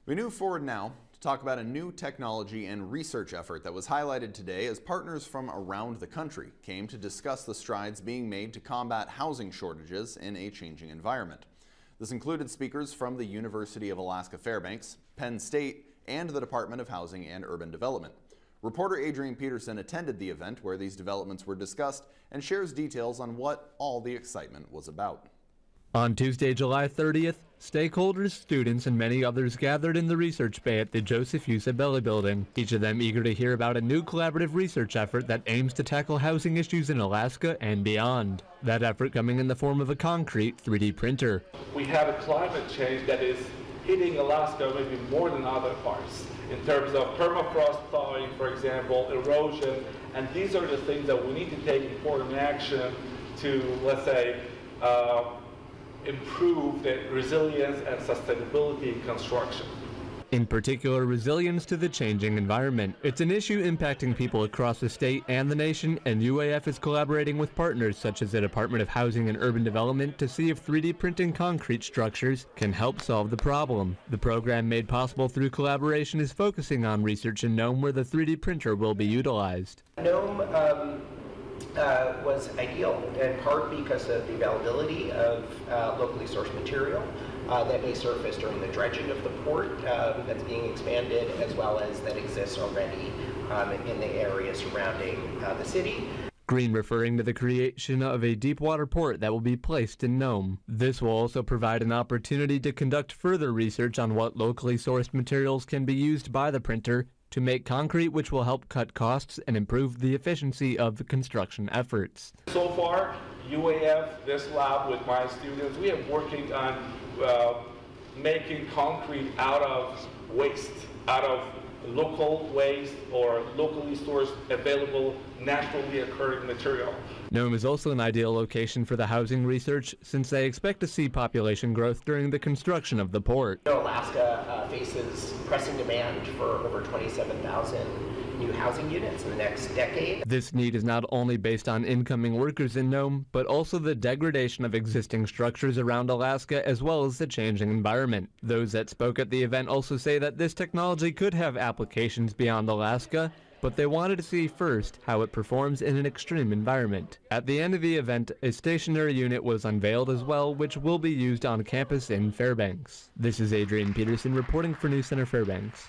We move forward now to talk about a new technology and research effort that was highlighted today as partners from around the country came to discuss the strides being made to combat housing shortages in a changing environment. This included speakers from the University of Alaska Fairbanks, Penn State, and the Department of Housing and Urban Development. Reporter Adrian Peterson attended the event where these developments were discussed and shares details on what all the excitement was about. On Tuesday, July 30th, stakeholders, students, and many others gathered in the research bay at the Joseph Usabelli building, each of them eager to hear about a new collaborative research effort that aims to tackle housing issues in Alaska and beyond. That effort coming in the form of a concrete 3D printer. We have a climate change that is hitting Alaska maybe more than other parts in terms of permafrost thawing, for example, erosion, and these are the things that we need to take important action to, let's say, improve the resilience and sustainability in construction. In particular, resilience to the changing environment. It's an issue impacting people across the state and the nation, and UAF is collaborating with partners such as the Department of Housing and Urban Development to see if 3D printing concrete structures can help solve the problem. The program, made possible through collaboration, is focusing on research in Nome where the 3D printer will be utilized. Nome was ideal in part because of the availability of locally sourced material that may surface during the dredging of the port that's being expanded, as well as that exists already in the area surrounding the city. Green referring to the creation of a deep water port that will be placed in Nome. This will also provide an opportunity to conduct further research on what locally sourced materials can be used by the printer to make concrete, which will help cut costs and improve the efficiency of the construction efforts. So far, UAF, this lab with my students, we are working on making concrete out of waste, out of local waste or locally sourced available naturally occurring material. Nome is also an ideal location for the housing research since they expect to see population growth during the construction of the port. Alaska faces pressing demand for over 27,000 new housing units in the next decade. This need is not only based on incoming workers in Nome, but also the degradation of existing structures around Alaska as well as the changing environment. Those that spoke at the event also say that this technology could have applications beyond Alaska, but they wanted to see first how it performs in an extreme environment. At the end of the event, a stationary unit was unveiled as well, which will be used on campus in Fairbanks. This is Adrian Peterson reporting for News Center Fairbanks.